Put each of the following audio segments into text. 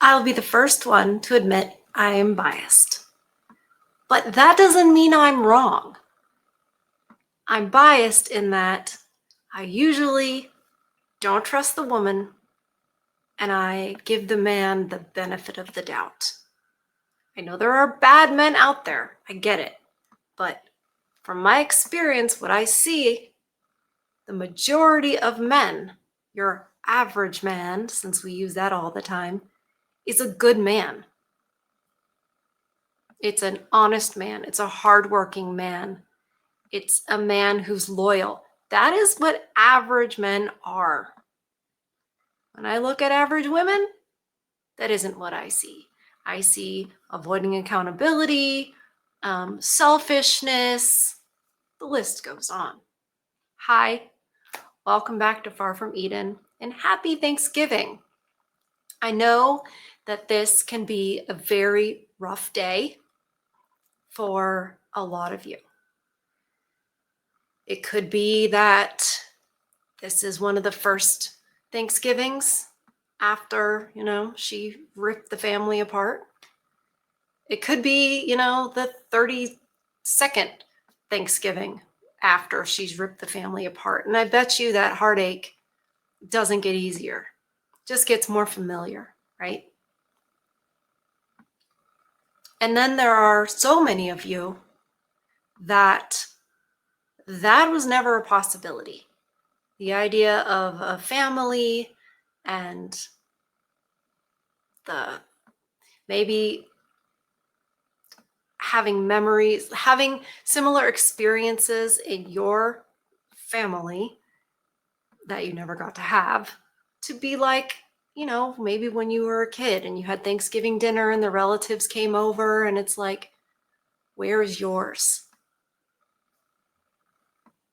I'll be the first one to admit I am biased. But that doesn't mean I'm wrong. I'm biased in that I usually don't trust the woman and I give the man the benefit of the doubt. I know there are bad men out there. I get it. But from my experience, what I see, the majority of men, your average man, since we use that all the time, is a good man. It's an honest man. It's a hardworking man. It's a man who's loyal. That is what average men are. When I look at average women, that isn't what I see. I see avoiding accountability, selfishness, the list goes on. Hi, welcome back to Far From Eden, and happy Thanksgiving. I know that this can be a very rough day for a lot of you. It could be that this is one of the first Thanksgivings after, she ripped the family apart. It could be, the 32nd Thanksgiving after she's ripped the family apart. And I bet you that heartache doesn't get easier, just gets more familiar, right? And then there are so many of you that was never a possibility. The idea of a family and maybe having memories, having similar experiences in your family that you never got to have, to be like, maybe when you were a kid and you had Thanksgiving dinner and the relatives came over and it's like, where is yours?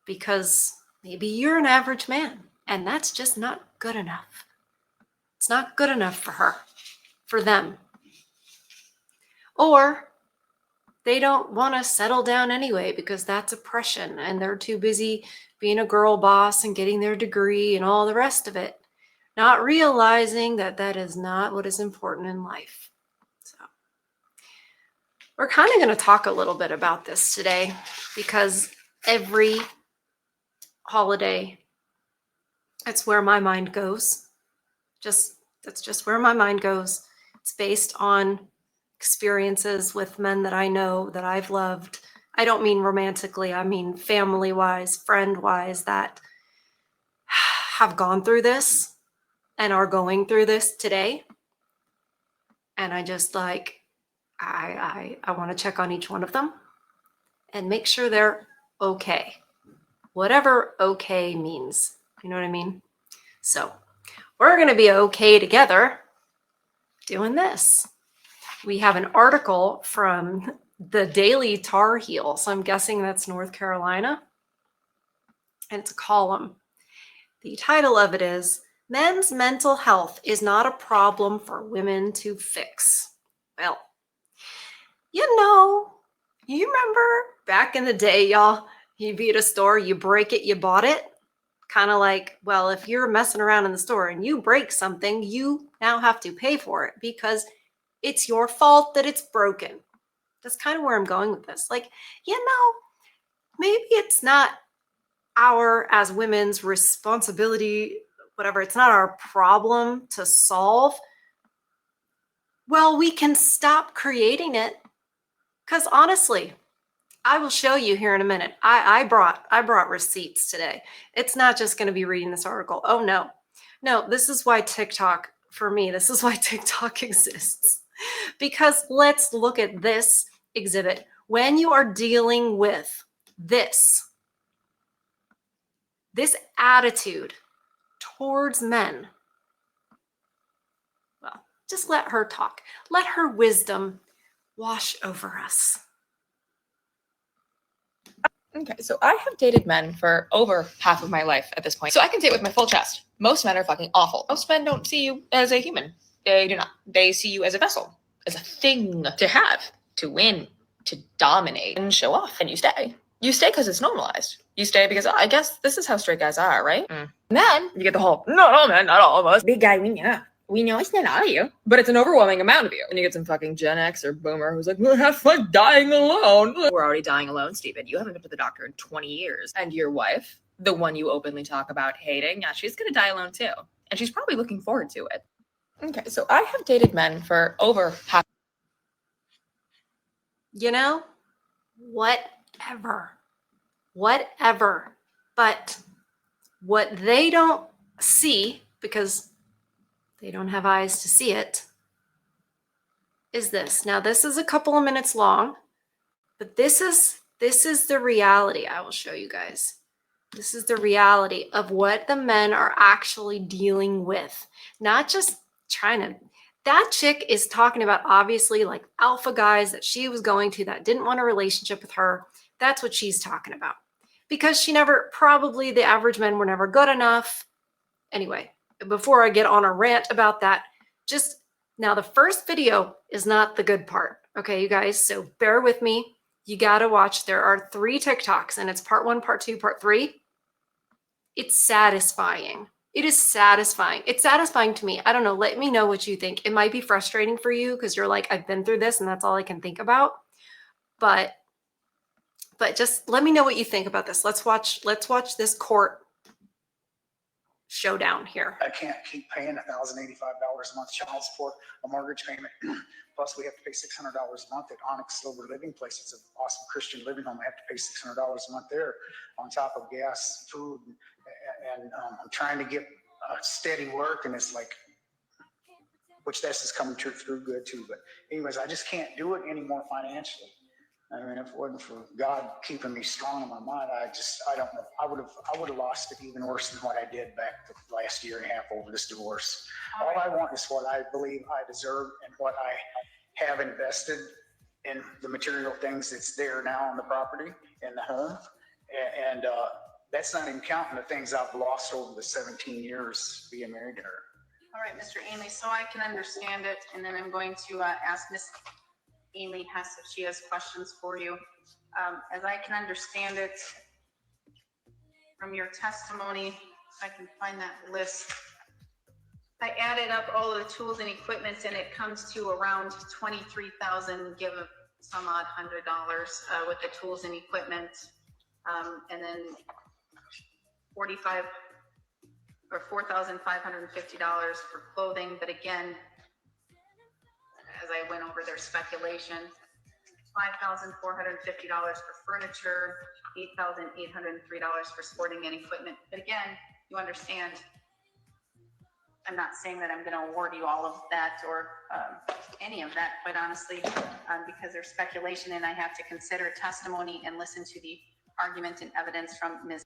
Because maybe you're an average man and that's just not good enough. It's not good enough for her, for them. Or they don't want to settle down anyway because that's oppression and they're too busy being a girl boss and getting their degree and all the rest of it, not realizing that that is not what is important in life. So we're kind of going to talk a little bit about this today because every holiday, that's where my mind goes. That's just where my mind goes. It's based on experiences with men that I know, that I've loved. I don't mean romantically, I mean family-wise, friend-wise, that have gone through this and are going through this today. And I just I want to check on each one of them and make sure they're okay. Whatever okay means. You know what I mean? So we're going to be okay together doing this. We have an article from the Daily Tar Heel. So I'm guessing that's North Carolina. And it's a column. The title of it is, Men's Mental Health is Not a Problem for Women to Fix. Well, you remember back in the day, y'all, you'd be at a store, you break it, you bought it. Kind of like, well, if you're messing around in the store and you break something, you now have to pay for it because it's your fault that it's broken. That's kind of where I'm going with this. Maybe it's not our, as women's, responsibility, whatever. It's not our problem to solve. Well, we can stop creating it. Because honestly, I will show you here in a minute. I brought receipts today. It's not just going to be reading this article. Oh, no. No, this is why TikTok, for me, this is why TikTok exists. Because let's look at this exhibit. When you are dealing with this attitude towards men, well, just let her talk. Let her wisdom wash over us. Okay, so I have dated men for over half of my life at this point. So I can say it with my full chest. Most men are fucking awful. Most men don't see you as a human. They do not. They see you as a vessel, as a thing to have, to win, to dominate, and show off. And you stay. You stay because it's normalized. You stay because, I guess this is how straight guys are, right? And then you get the whole, not all men, not all of us. Big guy, yeah. We know it's not all of you, but it's an overwhelming amount of you. And you get some fucking Gen X or boomer who's like, well, have fun dying alone. We're already dying alone, Stephen. You haven't been to the doctor in 20 years. And your wife, the one you openly talk about hating, yeah, she's gonna die alone too. And she's probably looking forward to it. Okay, so I have dated men for over half. You know, whatever. But what they don't see, because they don't have eyes to see it, is this. Now, this is a couple of minutes long, but this is the reality. I will show you guys. This is the reality of what the men are actually dealing with. Not just trying to, that chick is talking about obviously like alpha guys that she was going to that didn't want a relationship with her. That's what she's talking about. Because she never, probably the average men were never good enough. Anyway, before I get on a rant about that, just now the first video is not the good part. Okay, you guys, so bear with me. You got to watch. There are 3 TikToks and it's part 1, part 2, part 3. It's satisfying. It is satisfying. It's satisfying to me. I don't know. Let me know what you think. It might be frustrating for you because you're like, I've been through this and that's all I can think about. But just let me know what you think about this. Let's watch this court showdown here. I can't keep paying $1,085 a month child support, a mortgage payment. Plus, we have to pay $600 a month at Onyx Silver Living Place. It's an awesome Christian living home. I have to pay $600 a month there on top of gas, food, and I'm trying to get steady work, and it's like, which this is coming through good too. But anyways, I just can't do it anymore financially. I mean, if it wasn't for God keeping me strong in my mind, I don't know. I would have lost it even worse than what I did back the last year and a half over this divorce. All I want is what I believe I deserve and what I have invested in the material things that's there now on the property in the home. And that's not even counting the things I've lost over the 17 years being married to her. All right, Mr. Ainley, so I can understand it, and then I'm going to ask Ms. Ainley Hess if she has questions for you. As I can understand it from your testimony, if I can find that list, I added up all of the tools and equipment and it comes to around $23,000, give some odd $100 with the tools and equipment, and then $4,550 for clothing. But again, as I went over their speculation, $5,450 for furniture, $8,803 for sporting and equipment. But again, you understand, I'm not saying that I'm going to award you all of that or any of that, quite honestly, because there's speculation and I have to consider testimony and listen to the argument and evidence from Ms.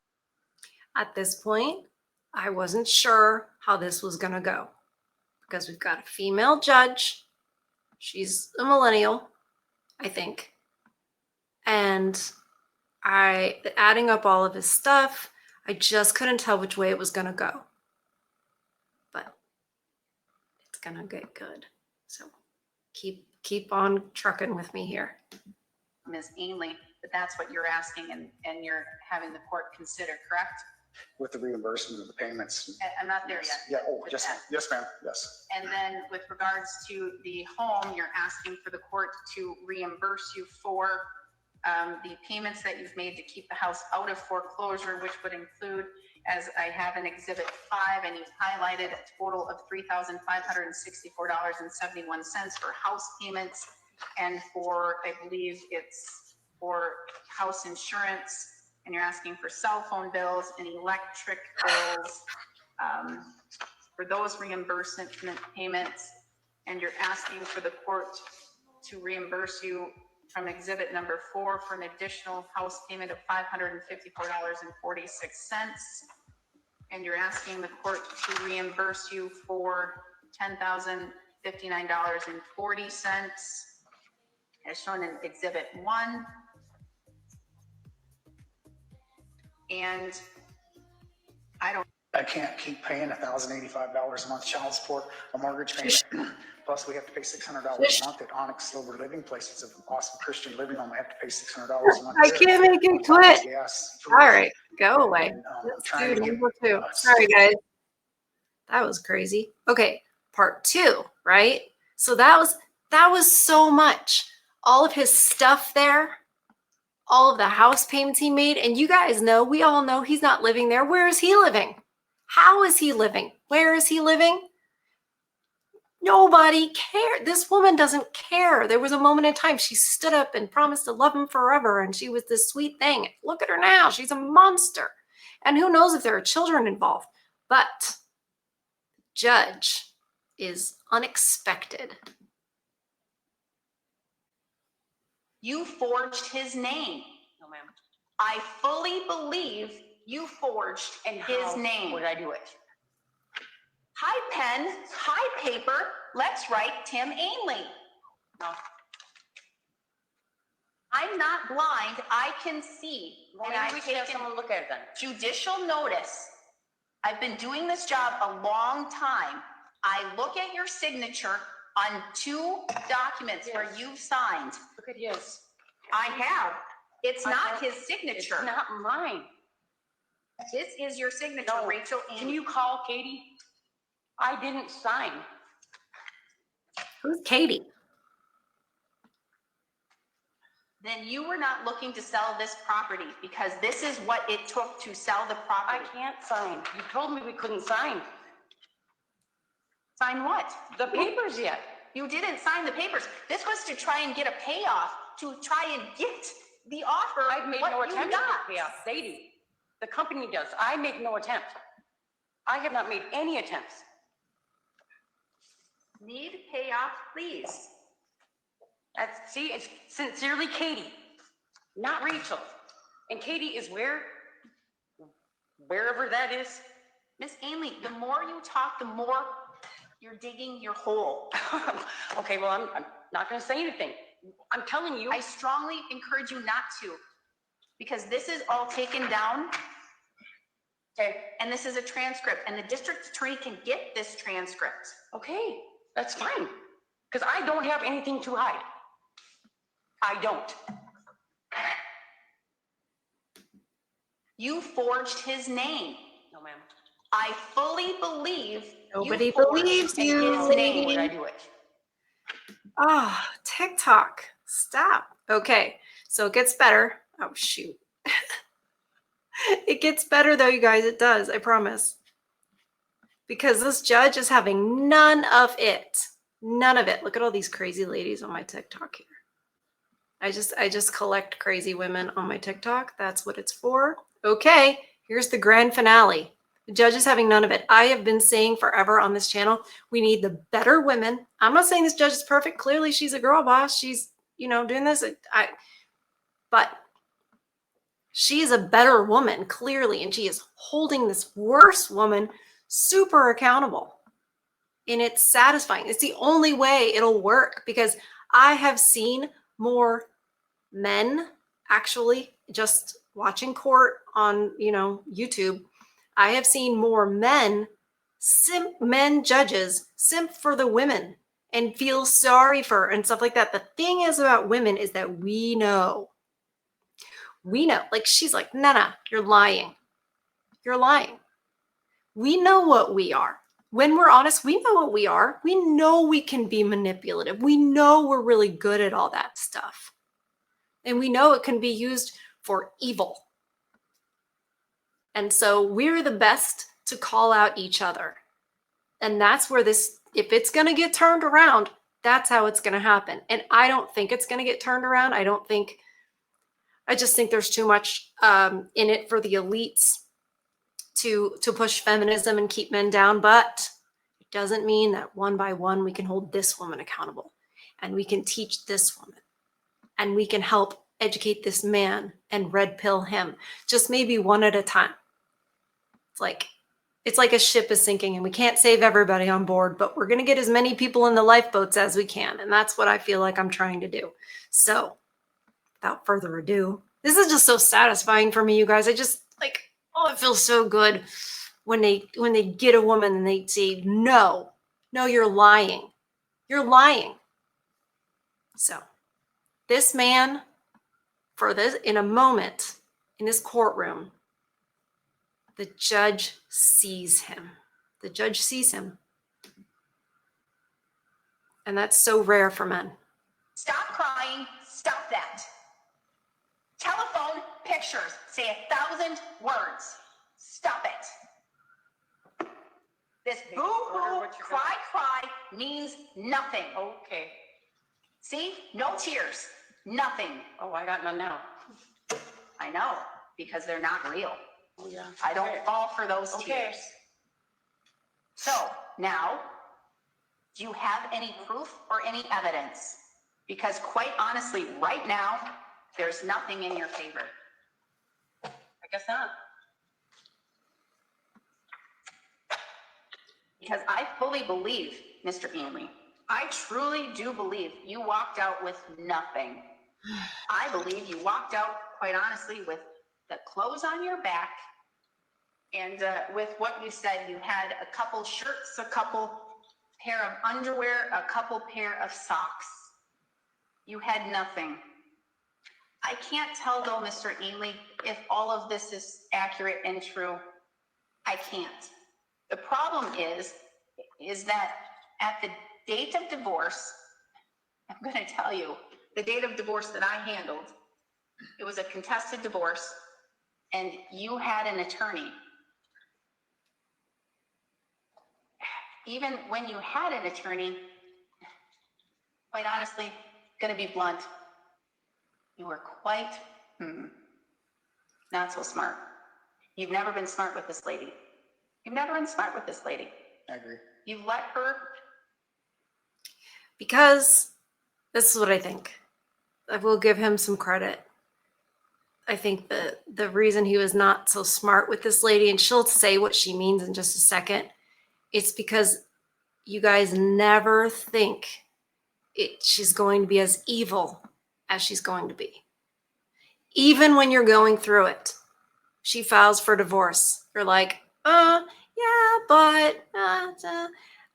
At this point, I wasn't sure how this was going to go because we've got a female judge. She's a millennial, I think. And adding up all of his stuff, I just couldn't tell which way it was going to go. But it's going to get good. So keep on trucking with me here. Ms. Ainley, but that's what you're asking and you're having the court consider, correct? With the reimbursement of the payments. I'm not there yet. Yeah, oh, yes, yes, ma'am, yes. And then with regards to the home, you're asking for the court to reimburse you for the payments that you've made to keep the house out of foreclosure, which would include, as I have in Exhibit 5, and you've highlighted, a total of $3,564.71 for house payments, and for, I believe it's for house insurance, and you're asking for cell phone bills and electric bills for those reimbursement payments, and you're asking for the court to reimburse you from Exhibit number 4 for an additional house payment of $554.46, and you're asking the court to reimburse you for $10,059.40 as shown in Exhibit 1. And I can't keep paying $1,085 a month child support, a mortgage payment. Plus, we have to pay $600 a month at Onyx Silver Living Place. It's an awesome Christian living home. I have to pay $600 a month. I can't make it quit. Gas, All right, go away. And, Let's trying do to get, number 2. Sorry, guys. That was crazy. Okay, part 2, right? So that was so much. All of his stuff there, all of the house payments he made, and you guys know, we all know he's not living there. Where is he living? How is he living? Where is he living? Nobody cared. This woman doesn't care. There was a moment in time she stood up and promised to love him forever, and she was this sweet thing. Look at her now. She's a monster. And who knows if there are children involved. But judge is unexpected. You forged his name. No, ma'am. I fully believe you forged his name. Would I do it? Hi, pen. Hi, paper. Let's write Tim Ainley. No. I'm not blind. I can see. Well, And maybe I've we should have taken someone look at it then. judicial notice. I've been doing this job a long time. I look at your signature on 2 documents where you've signed. Look at his. I have. It's I not have- his signature. It's not mine. This is your signature, No. Rachel. Can you call Katie? I didn't sign. Who's Katie? Then you were not looking to sell this property because this is what it took to sell the I property. can't sign. You told me we couldn't sign. Sign what? The papers yet. You didn't sign the papers. This was to try and get a payoff, to try and get the offer. I've made what no you attempt to got. get payoff. They do. The company does. I make no attempt. I have not made any attempts. Need payoff, please. See, it's sincerely Katie, not Rachel. And Katie is wherever that is. Miss Ainley, the more you talk, the more you're digging your hole. Okay, well, I'm not going to say anything. I'm telling you. I strongly encourage you not to, because this is all taken down. Okay. And this is a transcript, and the district attorney can get this transcript. Okay, that's fine. Because I don't have anything to hide. I don't. You forged his name. No, ma'am. I fully believe Nobody you forged believes his you. name. Would I do it? Ah, TikTok. Stop. Okay, so it gets better. Oh, shoot. It gets better though, you guys. It does, I promise. Because this judge is having none of it. None of it. Look at all these crazy ladies on my TikTok here. I just collect crazy women on my TikTok. That's what it's for. Okay, here's the grand finale. The judge is having none of it. I have been saying forever on this channel, we need the better women. I'm not saying this judge is perfect. Clearly, she's a girl boss. She's, doing this. But she is a better woman, clearly, and she is holding this worse woman super accountable. And it's satisfying. It's the only way it'll work, because I have seen more men, actually, just watching court on, YouTube. I have seen more men judges simp for the women and feel sorry for her and stuff like that. The thing is about women is that we know, like, she's like, nah, you're lying. You're lying. We know what we are. When we're honest, we know what we are. We know we can be manipulative. We know we're really good at all that stuff. And we know it can be used for evil. And so we're the best to call out each other. And that's where this, if it's going to get turned around, that's how it's going to happen. And I don't think it's going to get turned around. I just think there's too much in it for the elites to push feminism and keep men down. But it doesn't mean that one by one we can hold this woman accountable, and we can teach this woman, and we can help educate this man and red pill him, just maybe one at a time. It's like a ship is sinking and we can't save everybody on board, but we're going to get as many people in the lifeboats as we can. And that's what I feel like I'm trying to do. So without further ado, this is just so satisfying for me, you guys. I just it feels so good when they get a woman and they say, no, you're lying. You're lying. So this man, for this, in a moment, in this courtroom, the judge sees him. The judge sees him. And that's so rare for men. Stop crying, stop that. Telephone pictures say 1,000 words. Stop it. This boo-hoo, cry means nothing. Okay. See, no tears, nothing. Oh, I got none now. I know, because they're not real. Oh, yeah. I don't Okay. fall for those Okay. tears. So now, do you have any proof or any evidence? Because quite honestly, right now, there's nothing in your favor. I guess not. Because I fully believe, Mr. Ainley, I truly do believe you walked out with nothing. I believe you walked out, quite honestly, with the clothes on your back and with what you said, you had a couple shirts, a couple pair of underwear, a couple pair of socks. You had nothing. I can't tell though, Mr. Ainley, if all of this is accurate and true. I can't. The problem is that at the date of divorce, I'm going to tell you, the date of divorce that I handled, it was a contested divorce, and you had an attorney. Even when you had an attorney, quite honestly, going to be blunt, you were quite not so smart. You've never been smart with this lady. You've never been smart with this lady. I agree. You've let her. Because this is what I think. I will give him some credit. I think that the reason he was not so smart with this lady, and she'll say what she means in just a second, it's because you guys never think she's going to be as evil as she's going to be. Even when you're going through it, she files for divorce. You're like, yeah, but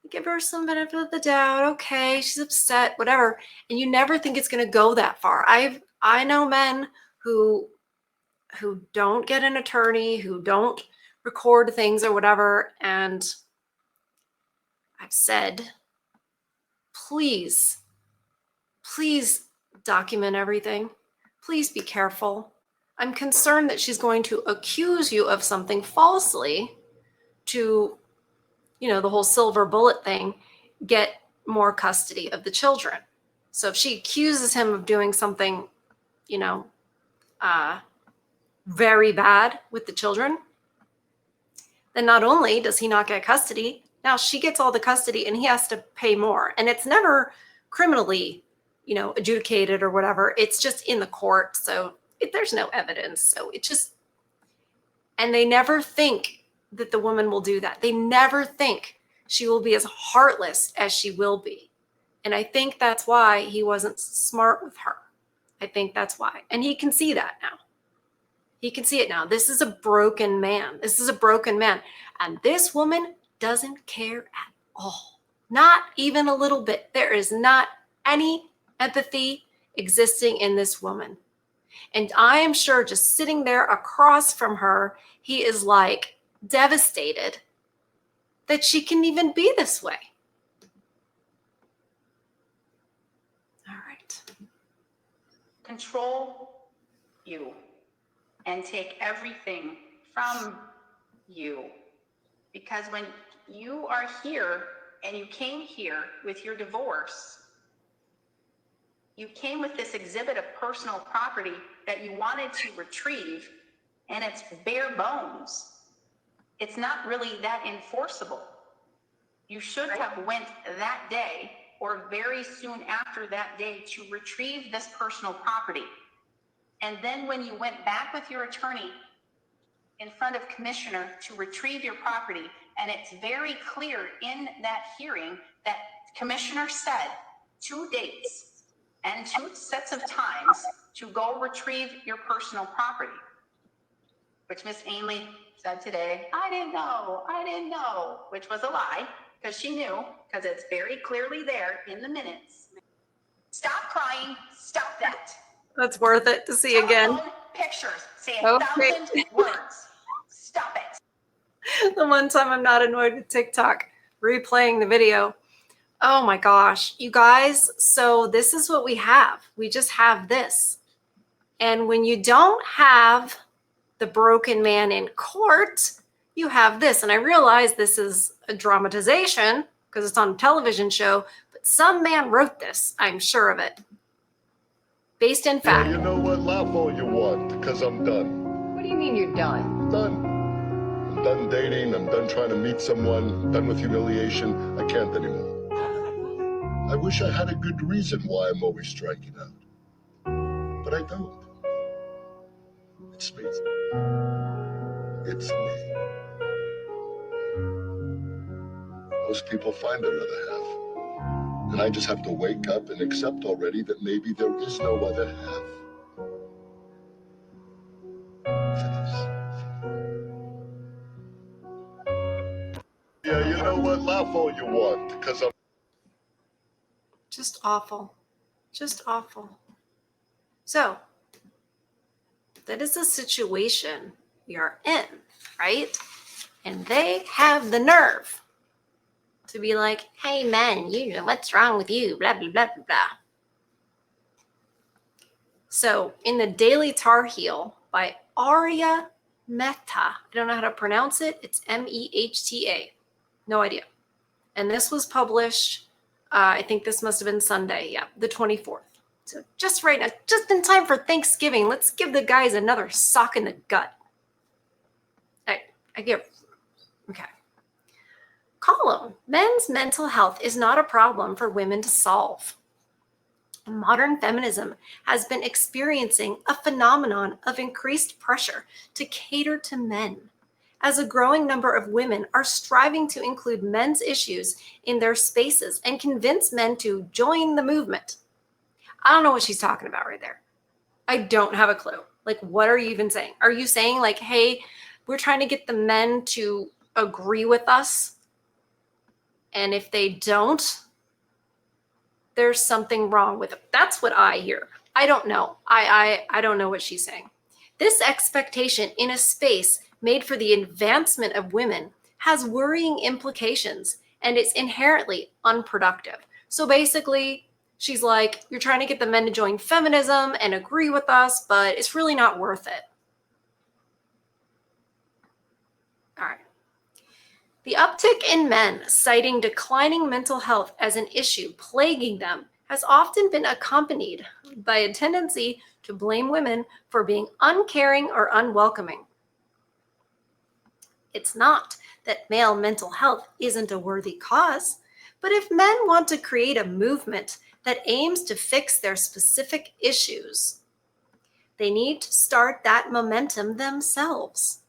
give her some benefit of the doubt. Okay, she's upset, whatever. And you never think it's going to go that far. I know men who don't get an attorney, who don't record things or whatever, and I've said, please document everything. Please be careful. I'm concerned that she's going to accuse you of something falsely to, the whole silver bullet thing, get more custody of the children. So if she accuses him of doing something, very bad with the children, then not only does he not get custody, now she gets all the custody and he has to pay more. And it's never criminally, adjudicated or whatever. It's just in the court. So there's no evidence. So and they never think that the woman will do that. They never think she will be as heartless as she will be. And I think that's why he wasn't smart with her. I think that's why. And he can see that now. He can see it now. This is a broken man. And this woman doesn't care at all. Not even a little bit. There is not any empathy existing in this woman. And I am sure just sitting there across from her, he is like devastated that she can even be this way. All right. Control you and take everything from you. Because when you are here and you came here with your divorce, you came with this exhibit of personal property that you wanted to retrieve, and it's bare bones. It's not really that enforceable. You should have went that day or very soon after that day to retrieve this personal property. And then when you went back with your attorney in front of commissioner to retrieve your property, and it's very clear in that hearing that commissioner said 2 dates and 2 sets of times to go retrieve your personal property, which Miss Ainley said today, I didn't know, which was a lie, because she knew, because it's very clearly there in the minutes. Stop crying, stop that. That's worth it to see again. Telephone pictures say Okay. 1,000 words. Stop it. The one time I'm not annoyed with TikTok replaying the video Oh my gosh, you guys. So this is what we have. We just have this. And when you don't have the broken man in court, you have this. And I realize this is a dramatization because it's on a television show, but some man wrote this. I'm sure of it. Based in fact. Yeah, you know what? Laugh all you want, because I'm done. What do you mean you're done? Done. I'm done dating. I'm done trying to meet someone. I'm done with humiliation. I can't anymore. I wish I had a good reason why I'm always striking out. But I don't. It's me. It's me. Most people find their other half. And I just have to wake up and accept already that maybe there is no other half. Yeah, you know what? Laugh all you want, because I'm Just awful. Just awful. So, that is the situation we are in, right? And they have the nerve to be like, hey, men, you know, what's wrong with you? Blah, blah, blah, blah, blah. So, in the Daily Tar Heel by Arya Mehta, I don't know how to pronounce it. It's Mehta. No idea. And this was published, I think this must have been Sunday, yeah, the 24th. So just right now, just in time for Thanksgiving, let's give the guys another sock in the gut. I get, okay. Column, men's mental health is not a problem for women to solve. Modern feminism has been experiencing a phenomenon of increased pressure to cater to men, as a growing number of women are striving to include men's issues in their spaces and convince men to join the movement. I don't know what she's talking about right there. I don't have a clue. Like, what are you even saying? Are you saying like, hey, we're trying to get the men to agree with us, and if they don't, there's something wrong with it? That's what I hear. I don't know. I don't know what she's saying. This expectation in a space made for the advancement of women has worrying implications, and it's inherently unproductive. So basically, she's like, you're trying to get the men to join feminism and agree with us, but it's really not worth it. All right. The uptick in men citing declining mental health as an issue plaguing them has often been accompanied by a tendency to blame women for being uncaring or unwelcoming. It's not that male mental health isn't a worthy cause, but if men want to create a movement that aims to fix their specific issues, they need to start that momentum themselves.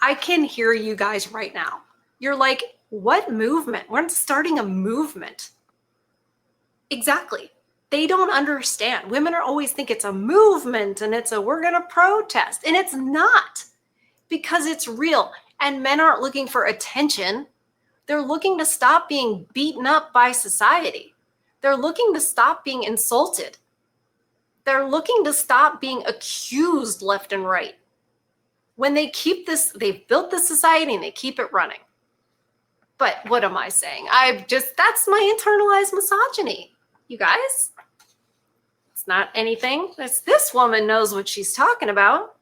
I can hear you guys right now. You're like, what movement? We're starting a movement. Exactly. They don't understand. Women are always think it's a movement and it's a we're going to protest. And it's not, because it's real. And men aren't looking for attention. They're looking to stop being beaten up by society. They're looking to stop being insulted. They're looking to stop being accused left and right. When they keep this, they've built the society and they keep it running. But what am I saying? That's my internalized misogyny, you guys. It's not anything. This woman knows what she's talking about.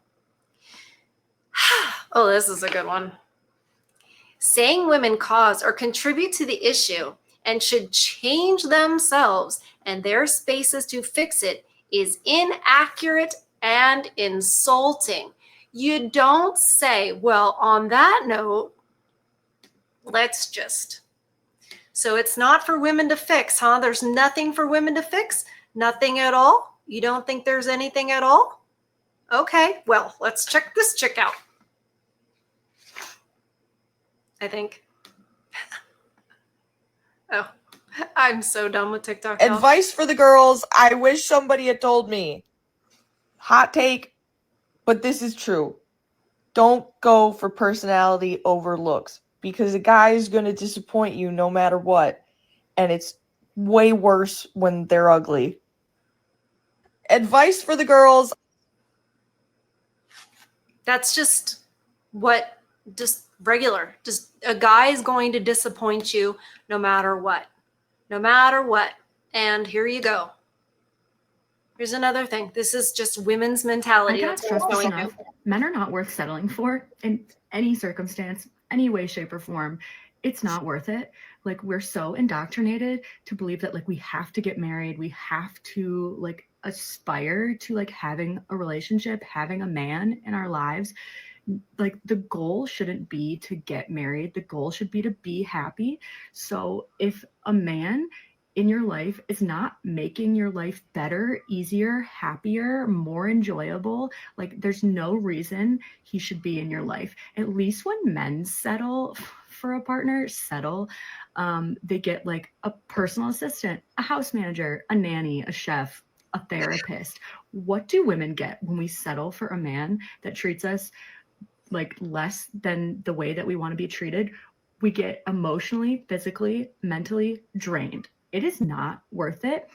Oh, this is a good one. Saying women cause or contribute to the issue and should change themselves and their spaces to fix it is inaccurate and insulting. You don't say, well, on that note, let's just. So it's not for women to fix, huh? There's nothing for women to fix? Nothing at all? You don't think there's anything at all? Okay, well, let's check this chick out. I think. Oh, I'm so done with TikTok. Now. Advice for the girls. I wish somebody had told me. Hot take, but this is true. Don't go for personality over looks, because a guy is going to disappoint you no matter what. And it's way worse when they're ugly. Advice for the girls. That's just what regular. Just a guy is going to disappoint you no matter what. No matter what. And here you go. Here's another thing. This is just women's I mentality. cannot That's what stress I'm this showing enough. you. Men are not worth settling for in any circumstance, any way, shape, or form. It's not worth it. Like, we're so indoctrinated to believe that like we have to get married, we have to like aspire to like having a relationship, having a man in our lives. Like, the goal shouldn't be to get married. The goal should be to be happy. So if a man in your life is not making your life better, easier, happier, more enjoyable, like, there's no reason he should be in your life. At least when men settle for a partner, they get like a personal assistant, a house manager, a nanny, a chef, a therapist. What do women get when we settle for a man that treats us like less than the way that we want to be treated? We get emotionally, physically, mentally drained. It is not worth it.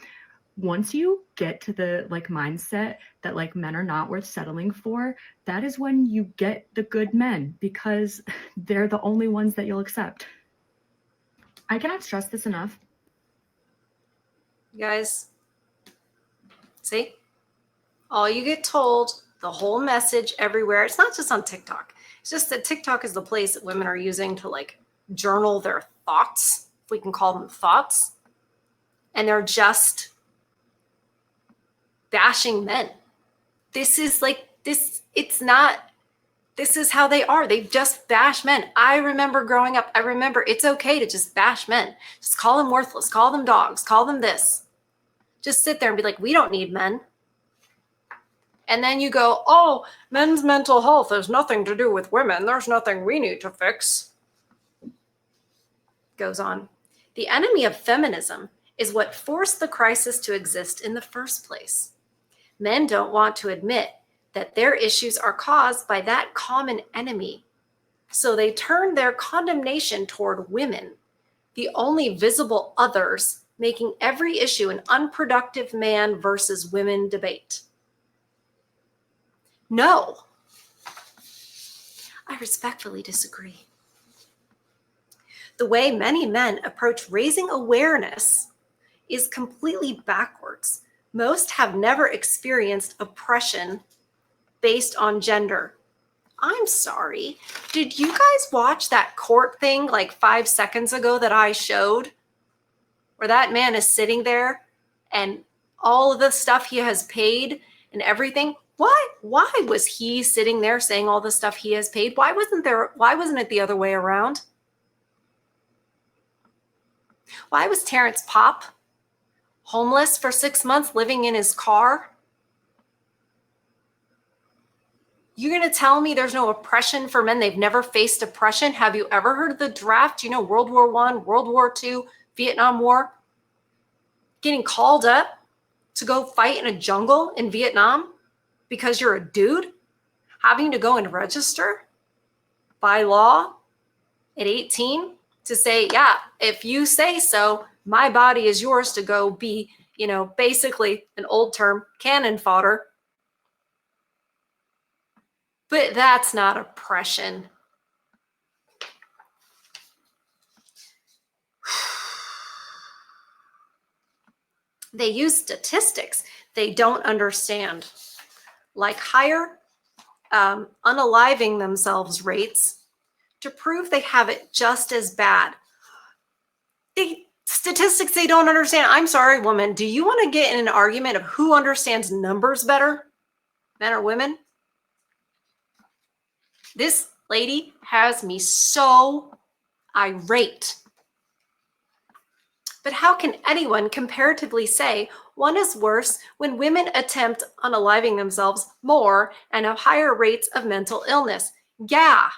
Once you get to the like mindset that like men are not worth settling for, that is when you get the good men, because they're the only ones that you'll accept. I cannot stress this enough. You guys, see? All you get told, the whole message everywhere. It's not just on TikTok. It's just that TikTok is the place that women are using to like journal their thoughts, if we can call them thoughts. And they're just bashing men. This is like this, it's not, this is how they are. They just bash men. I remember growing up, I remember it's okay to just bash men. Just call them worthless, call them dogs, call them this. Just sit there and be like, we don't need men. And then you go, oh, men's mental health has nothing to do with women. There's nothing we need to fix. Goes on. The enemy of feminism is what forced the crisis to exist in the first place. Men don't want to admit that their issues are caused by that common enemy. So they turn their condemnation toward women, the only visible others, making every issue an unproductive man versus women debate. No, I respectfully disagree. The way many men approach raising awareness is completely backwards. Most have never experienced oppression based on gender. I'm sorry. Did you guys watch that court thing like 5 seconds ago that I showed? Where that man is sitting there and all of the stuff he has paid and everything. Why was he sitting there saying all the stuff he has paid? Why wasn't it the other way around? Why was Terrence Popp homeless for 6 months living in his car? You're going to tell me there's no oppression for men? They've never faced oppression? Have you ever heard of the draft? You know, World War I, World War II, Vietnam War? Getting called up to go fight in a jungle in Vietnam because you're a dude? Having to go and register by law at 18 to say, yeah, if you say so, my body is yours to go be, you know, basically an old term, cannon fodder. But that's not oppression. They use statistics they don't understand, like higher unaliving themselves rates to prove they have it just as bad. Statistics they don't understand. I'm sorry, woman. Do you want to get in an argument of who understands numbers better, men or women? This lady has me so irate. But how can anyone comparatively say one is worse when women attempt unaliving themselves more and have higher rates of mental illness? Yeah,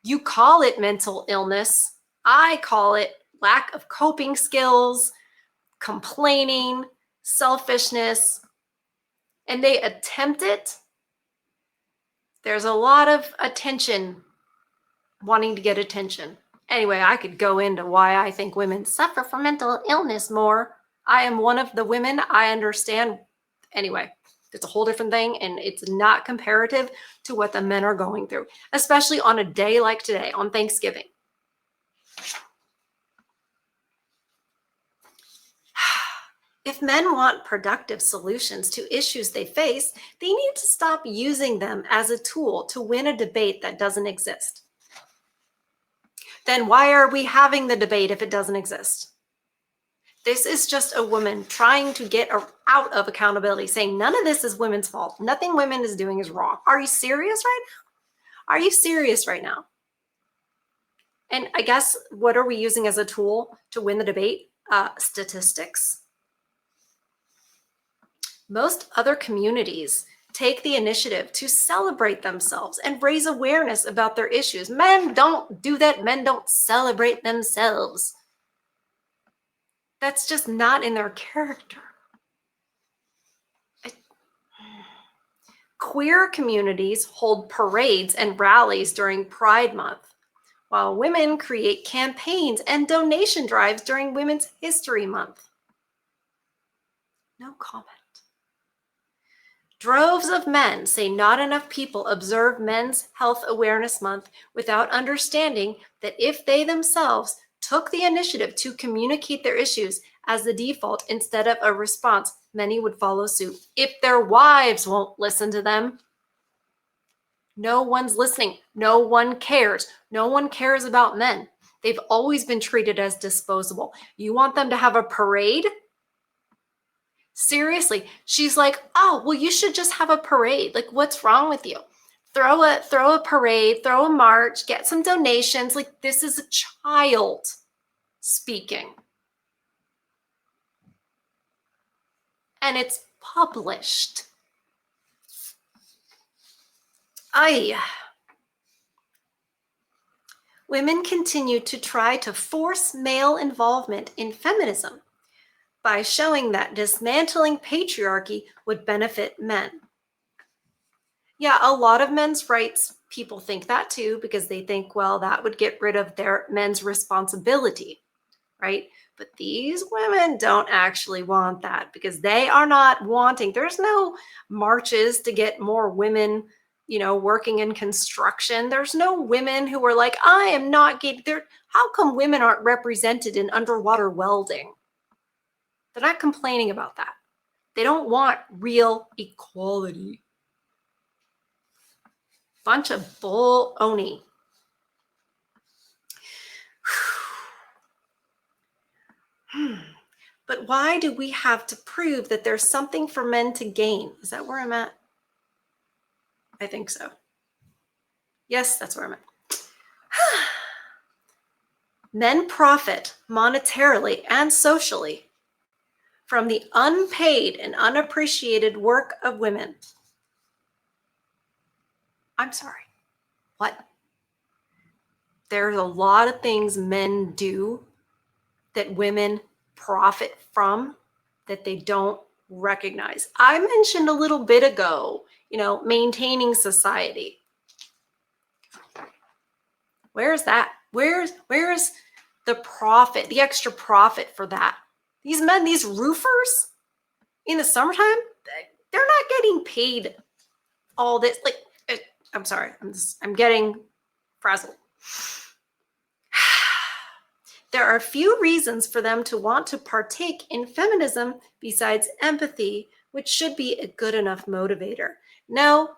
you call it mental illness. I call it lack of coping skills, complaining, selfishness, and they attempt it. There's a lot of attention, wanting to get attention. Anyway, I could go into why I think women suffer from mental illness more. I am one of the women. I understand. Anyway, It's a whole different thing, and it's not comparative to what the men are going through, especially on a day like today, on Thanksgiving. If men want productive solutions to issues they face, they need to stop using them as a tool to win a debate that doesn't exist. Then why are we having the debate if it doesn't exist? This is just a woman trying to get out of accountability, saying none of this is women's fault. Nothing women is doing is wrong. Are you serious right now? Are you serious right now? And I guess, what are we using as a tool to win the debate? Statistics. Most other communities take the initiative to celebrate themselves and raise awareness about their issues. Men don't do that. Men don't celebrate themselves. That's just not in their character. Queer communities hold parades and rallies during Pride Month, while women create campaigns and donation drives during Women's History Month. No comment. Droves of men say not enough people observe Men's Health Awareness Month without understanding that if they themselves took the initiative to communicate their issues as the default instead of a response, many would follow suit. If their wives won't listen to them, no one's listening. No one cares. No one cares about men. They've always been treated as disposable. You want them to have a parade? Seriously, she's like, oh, well, you should just have a parade. Like, what's wrong with you? Throw a parade, throw a march, get some donations. Like, this is a child speaking. And it's published. Women continue to try to force male involvement in feminism by showing that dismantling patriarchy would benefit men. Yeah, a lot of men's rights people think that too, because they think, well, that would get rid of their men's responsibility, right? But these women don't actually want that, because they are not wanting, there's no marches to get more women, working in construction. There's no women who are like, I am not getting there. How come women aren't represented in underwater welding? They're not complaining about that. They don't want real equality. Bunch of bull-oni. But why do we have to prove that there's something for men to gain? Is that where I'm at? I think so. Yes, that's where I'm at. Men profit monetarily and socially from the unpaid and unappreciated work of women. I'm sorry. What? There's a lot of things men do that women profit from that they don't recognize. I mentioned a little bit ago, maintaining society. Where's that? Where's the profit, the extra profit for that? These men, these roofers in the summertime, they're not getting paid all this. Like, I'm sorry, I'm getting frazzled. There are few reasons for them to want to partake in feminism besides empathy, which should be a good enough motivator. No,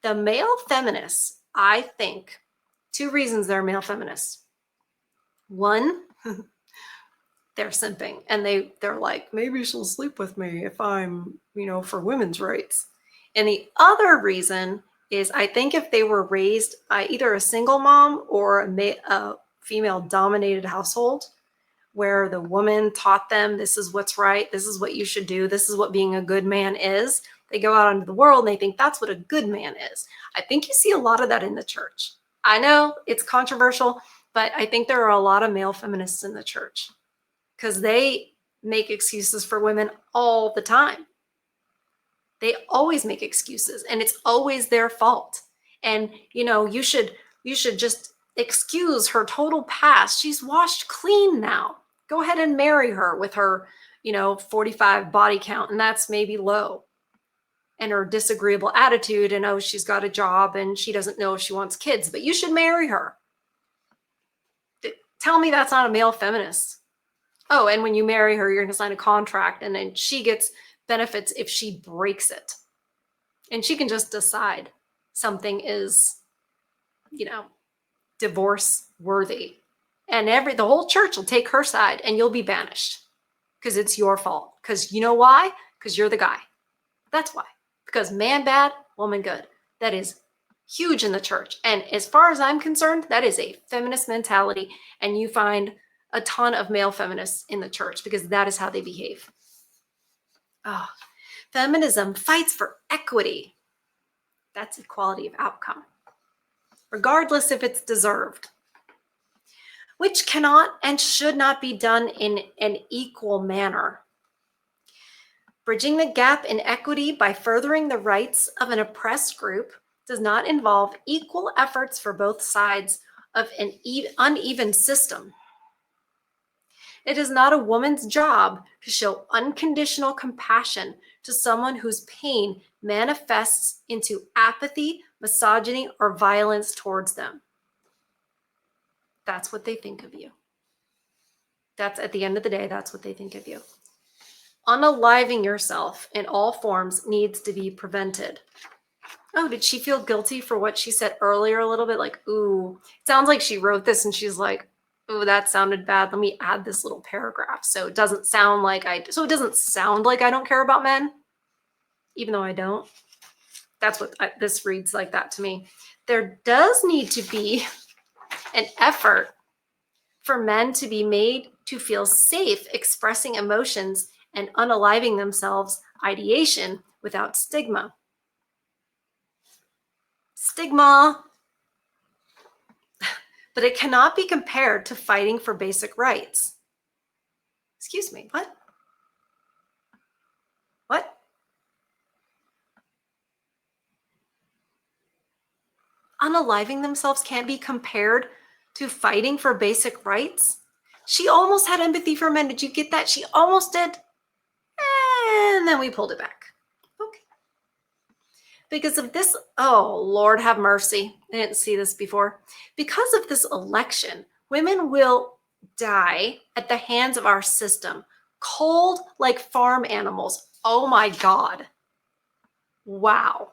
the male feminists, I think, two reasons they're male feminists. One, they're simping, and they're like, maybe she'll sleep with me if I'm, for women's rights. And the other reason is, I think if they were raised by either a single mom or a female-dominated household, where the woman taught them, this is what's right, this is what you should do, this is what being a good man is, they go out into the world and they think that's what a good man is. I think you see a lot of that in the church. I know it's controversial, but I think there are a lot of male feminists in the church because they make excuses for women all the time. They always make excuses, and it's always their fault. And, you should just excuse her total past. She's washed clean now. Go ahead and marry her with her, 45 body count, and that's maybe low. and her disagreeable attitude, and oh, she's got a job and she doesn't know if she wants kids, but you should marry her. Tell me that's not a male feminist. Oh, and when you marry her, you're going to sign a contract, and then she gets benefits if she breaks it. And she can just decide something is, divorce worthy. And the whole church will take her side, and you'll be banished because it's your fault. Because you know why? Because you're the guy. That's why. Because man bad, woman good. That is huge in the church. And as far as I'm concerned, that is a feminist mentality. And you find a ton of male feminists in the church because that is how they behave. Oh, feminism fights for equity. That's equality of outcome, regardless if it's deserved, which cannot and should not be done in an equal manner. Bridging the gap in equity by furthering the rights of an oppressed group does not involve equal efforts for both sides of an uneven system. It is not a woman's job to show unconditional compassion to someone whose pain manifests into apathy, misogyny, or violence towards them. That's what they think of you. That's, at the end of the day, that's what they think of you. Unaliving yourself in all forms needs to be prevented. Oh, did she feel guilty for what she said earlier a little bit? Like, ooh, it sounds like she wrote this and she's like, ooh, that sounded bad. Let me add this little paragraph. So it doesn't sound like I don't care about men, even though I don't. That's what this reads like that to me. There does need to be an effort for men to be made to feel safe expressing emotions and unaliving themselves, ideation, without stigma. Stigma. But it cannot be compared to fighting for basic rights. Excuse me, what? What? Unaliving themselves can't be compared to fighting for basic rights? She almost had empathy for men. Did you get that? She almost did. And then we pulled it back. Okay. Because of this, oh, Lord have mercy. I didn't see this before. Because of this election, women will die at the hands of our system, cold like farm animals. Oh my God. Wow.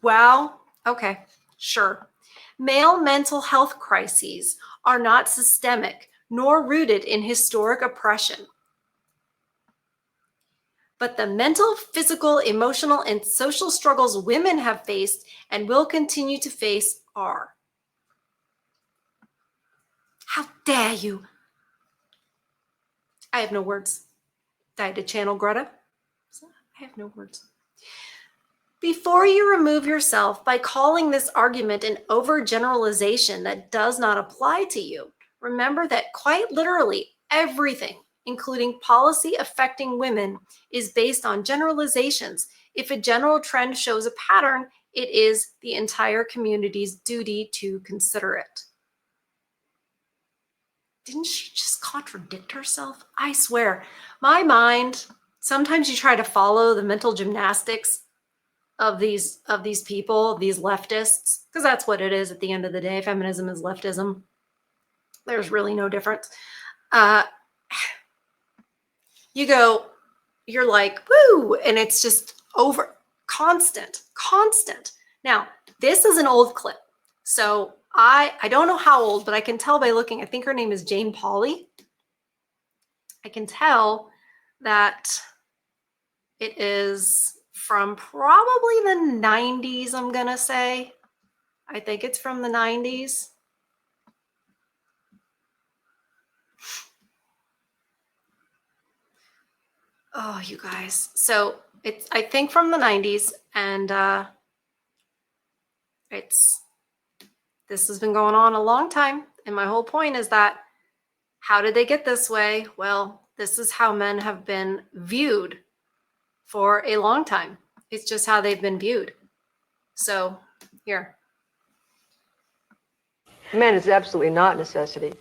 Wow. Okay, sure. Male mental health crises are not systemic nor rooted in historic oppression. But the mental, physical, emotional, and social struggles women have faced and will continue to face are. How dare you? I have no words. I had to channel Greta. So I have no words. Before you remove yourself by calling this argument an overgeneralization that does not apply to you, remember that quite literally everything, including policy affecting women, is based on generalizations. If a general trend shows a pattern, it is the entire community's duty to consider it. Didn't she just contradict herself? I swear, my mind, sometimes you try to follow the mental gymnastics of these people, these leftists, because that's what it is at the end of the day. Feminism is leftism. There's really no difference. You're like, woo, and it's just over, constant. Now, this is an old clip. So I don't know how old, but I can tell by looking. I think her name is Jane Pauley. I can tell that it is from probably the 90s, I'm going to say. I think it's from the 90s. Oh, you guys. So it's, I think, from the 90s, and this has been going on a long time. And my whole point is that, how did they get this way? Well, this is how men have been viewed for a long time. It's just how they've been viewed. So here. Men is absolutely not necessity.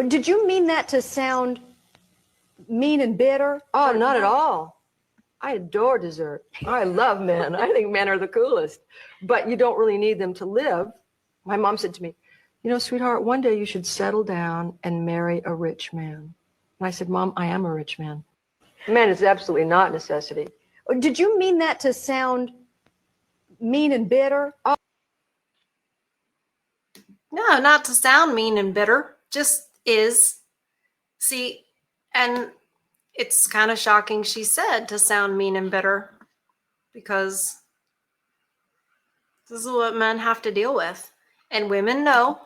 Did you mean that to sound mean and bitter? Oh, not at all. I adore dessert. I love men. I think men are the coolest. But you don't really need them to live. My mom said to me, you know, sweetheart, one day you should settle down and marry a rich man. And I said, Mom, I am a rich man. Man, it's absolutely not necessity. Did you mean that to sound mean and bitter? Oh. No, not to sound mean and bitter, just is. See, and it's kind of shocking she said to sound mean and bitter, because this is what men have to deal with. And women know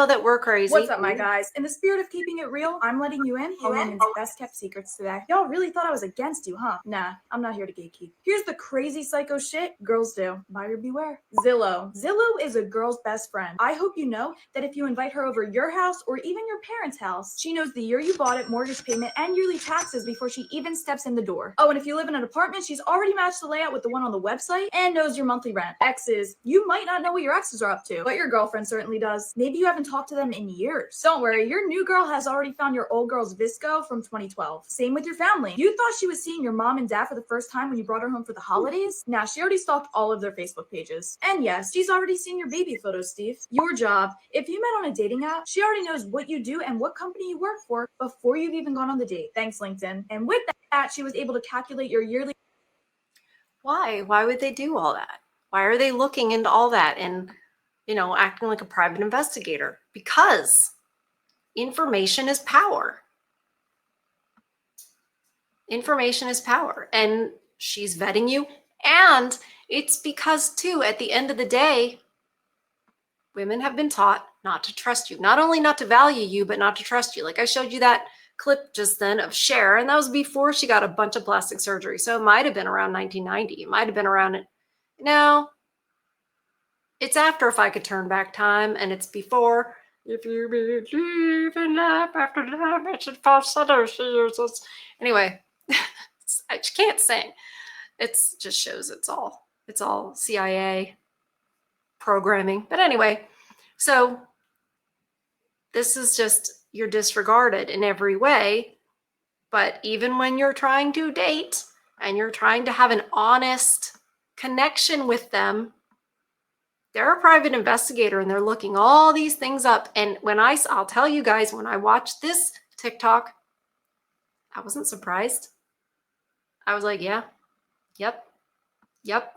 that we're crazy. What's up, my guys? In the spirit of keeping it real, I'm letting you in on women's best kept secrets today. Y'all really thought I was against you, huh? Nah, I'm not here to gatekeep. Here's the crazy psycho shit girls do. Buyer beware. Zillow. Zillow is a girl's best friend. I hope you know that if you invite her over your house or even your parents' house, she knows the year you bought it, mortgage payment, and yearly taxes before she even steps in the door. Oh, and if you live in an apartment, she's already matched the layout with the one on the website and knows your monthly rent. Exes. You might not know what your exes are up to, but your girlfriend certainly does. Maybe you haven't talked to them in years. Don't worry, your new girl has already found your old girl's Visco from 2012. Same with your family. You thought she was seeing your mom and dad for the first time when you brought her home for the holidays? Nah, she already stalked all of their Facebook pages. And yes, she's already seen your baby photos, Steve. Your job. If you met on a dating app, she already knows what you do and what company you work for before you've even gone on the date. Thanks, LinkedIn. And with that, she was able to calculate your yearly. Why? Why would they do all that? Why are they looking into all that and, acting like a private investigator? Because information is power. Information is power. And she's vetting you. And it's because, too, at the end of the day, women have been taught not to trust you. Not only not to value you, but not to trust you. Like I showed you that clip just then of Cher, and that was before she got a bunch of plastic surgery. So it might have been around 1990. It might have been around it. No, it's after If I Could Turn Back Time, and it's before If You Believe in Life After Life, it should fall years. Anyway, I just can't sing. It just shows it's all CIA programming. But anyway, so this is just, you're disregarded in every way. But even when you're trying to date and you're trying to have an honest connection with them, they're a private investigator and they're looking all these things up. And I'll tell you guys, when I watched this TikTok, I wasn't surprised. I was like, yeah, yep,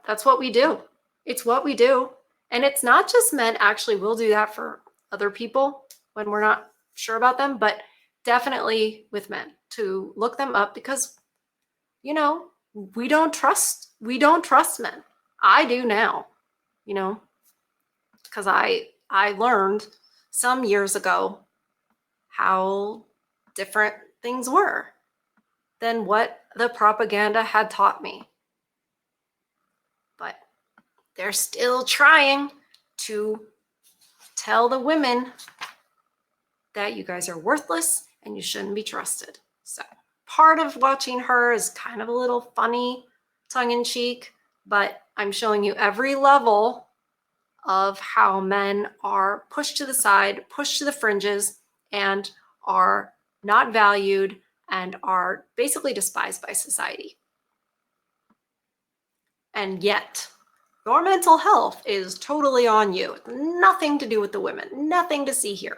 that's what we do. It's what we do. And it's not just men. Actually, we'll do that for other people when we're not sure about them, but definitely with men, to look them up, because, we don't trust men. I do now, because I learned some years ago how different things were than what the propaganda had taught me. But they're still trying to tell the women that you guys are worthless and you shouldn't be trusted. So part of watching her is kind of a little funny, tongue-in-cheek, but I'm showing you every level of how men are pushed to the side, pushed to the fringes, and are not valued and are basically despised by society. And yet, your mental health is totally on you. Nothing to do with the women. Nothing to see here.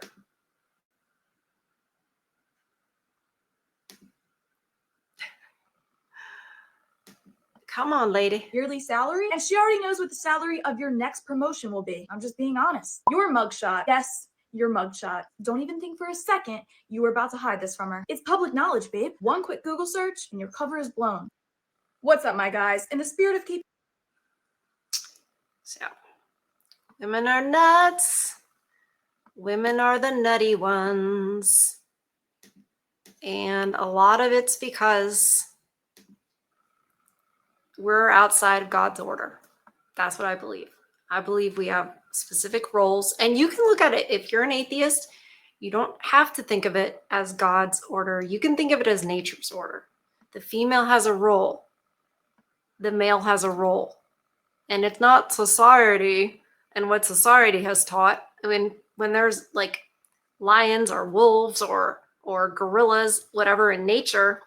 Come on, lady. Yearly salary, and she already knows what the salary of your next promotion will be. I'm just being honest. Your mugshot. Yes, your mugshot. Don't even think for a second you were about to hide this from her. It's public knowledge, babe. One quick Google search and your cover is blown. What's up, my guys? In the spirit of keeping... So, women are nuts. Women are the nutty ones. And a lot of it's because we're outside of God's order. That's what I believe. I believe we have specific roles. And you can look at it, if you're an atheist, you don't have to think of it as God's order. You can think of it as nature's order. The female has a role. The male has a role. And it's not society and what society has taught. I mean, when there's like lions or wolves or gorillas, whatever in nature,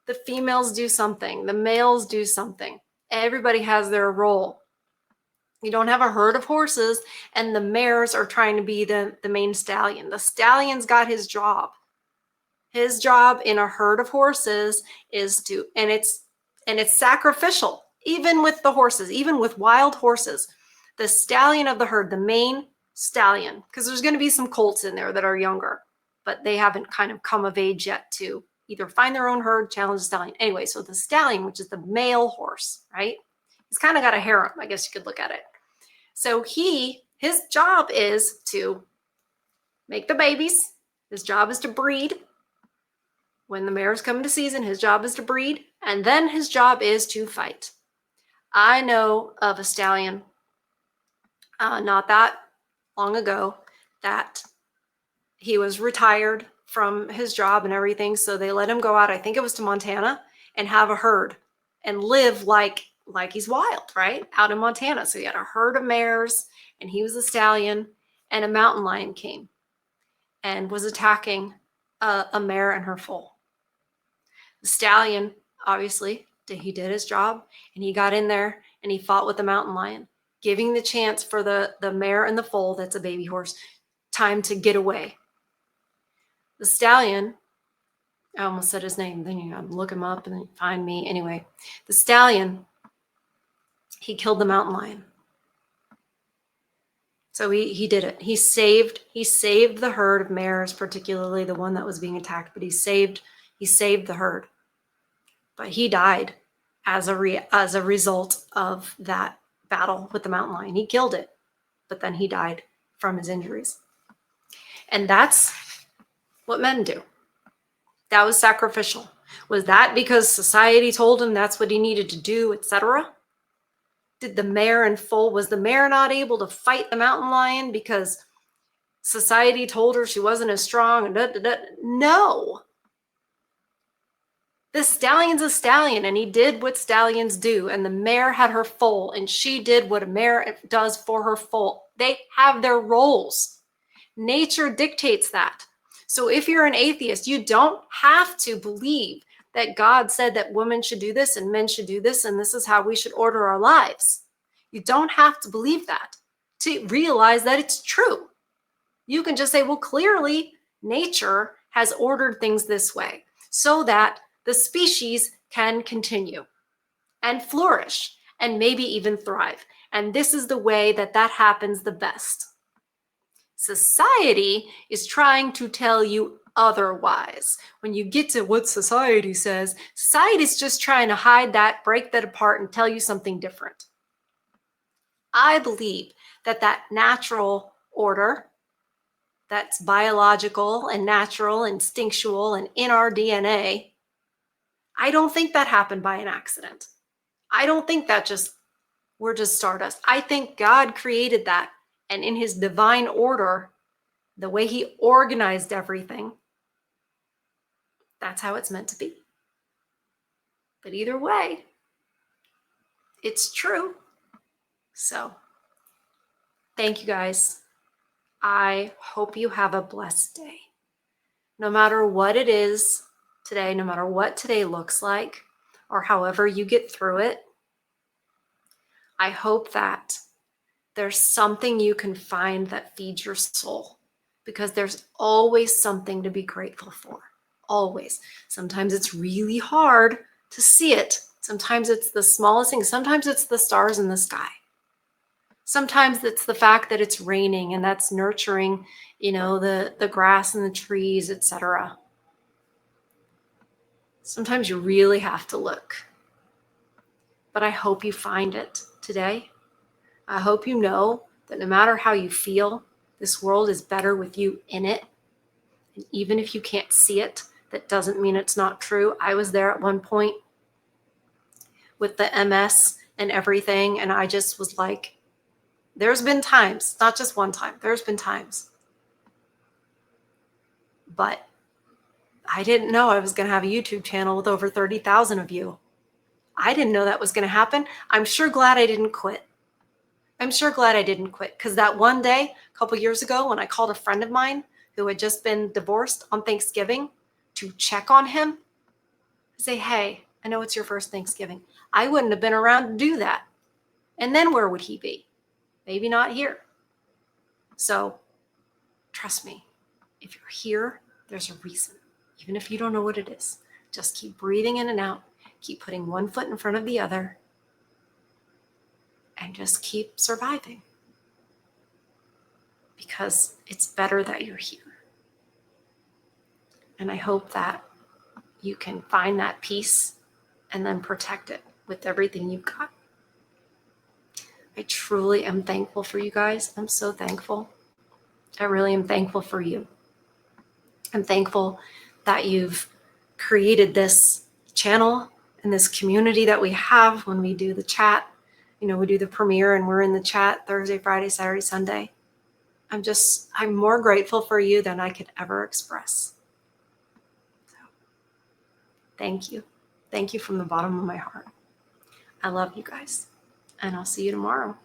The females do something. The males do something. Everybody has their role. You don't have a herd of horses and the mares are trying to be the main stallion. The stallion's got his job. His job in a herd of horses is to, and it's sacrificial, even with the horses, even with wild horses. The stallion of the herd, the main stallion, because there's going to be some colts in there that are younger, but they haven't kind of come of age yet to either find their own herd, challenge the stallion. Anyway, so the stallion, which is the male horse, right? He's kind of got a harem, I guess you could look at it. So his job is to make the babies. His job is to breed. When the mares come to season, his job is to breed, and then his job is to fight. I know of a stallion not that long ago that he was retired from his job and everything, so they let him go out, I think it was to Montana, and have a herd and live like he's wild, right? Out in Montana. So he had a herd of mares, and he was a stallion, and a mountain lion came and was attacking a mare and her foal. The stallion, obviously, he did his job, and he got in there and he fought with the mountain lion, giving the chance for the mare and the foal, that's a baby horse, time to get away. The stallion, I almost said his name, then you gotta look him up and then find me. Anyway, the stallion, he killed the mountain lion. So he did it. He saved the herd of mares, particularly the one that was being attacked, but he saved the herd. But he died as a result of that battle with the mountain lion. He killed it, but then he died from his injuries. And that's what men do. That was sacrificial. Was that because society told him that's what he needed to do, etc.? Did the mare and foal, was the mare not able to fight the mountain lion because society told her she wasn't as strong? No. The stallion's a stallion, and he did what stallions do. And the mare had her foal, and she did what a mare does for her foal. They have their roles. Nature dictates that. So if you're an atheist, you don't have to believe that God said that women should do this and men should do this, and this is how we should order our lives. You don't have to believe that to realize that it's true. You can just say, well, clearly nature has ordered things this way so that the species can continue and flourish and maybe even thrive. And this is the way that happens the best. Society is trying to tell you otherwise. When you get to what society says, society is just trying to hide that, break that apart, and tell you something different. I believe that natural order, that's biological and natural, instinctual, and in our DNA, I don't think that happened by an accident. I don't think that we're just stardust. I think God created that, and in his divine order, the way he organized everything, that's how it's meant to be. But either way, it's true. So, thank you guys. I hope you have a blessed day. No matter what it is today, no matter what today looks like, or however you get through it, I hope that there's something you can find that feeds your soul, because there's always something to be grateful for. Always. Sometimes it's really hard to see it. Sometimes it's the smallest thing. Sometimes it's the stars in the sky. Sometimes it's the fact that it's raining and that's nurturing, the grass and the trees, etc. Sometimes you really have to look. But I hope you find it today. I hope you know that no matter how you feel, this world is better with you in it. And even if you can't see it, that doesn't mean it's not true. I was there at one point with the MS and everything, and I just was like, there's been times, not just one time, there's been times. But I didn't know I was going to have a YouTube channel with over 30,000 of you. I didn't know that was going to happen. I'm sure glad I didn't quit. Because that one day, a couple years ago, when I called a friend of mine who had just been divorced on Thanksgiving to check on him, Say, hey, I know it's your first Thanksgiving. I wouldn't have been around to do that. And then where would he be? Maybe not here. So trust me, if you're here, there's a reason. Even if you don't know what it is, just keep breathing in and out. Keep putting one foot in front of the other. And just keep surviving. Because it's better that you're here. And I hope that you can find that peace and then protect it with everything you've got. I truly am thankful for you guys. I'm so thankful. I really am thankful for you. I'm thankful that you've created this channel and this community that we have when we do the chat. You know, we do the premiere and we're in the chat Thursday, Friday, Saturday, Sunday. I'm more grateful for you than I could ever express. So, thank you. Thank you from the bottom of my heart. I love you guys. And I'll see you tomorrow.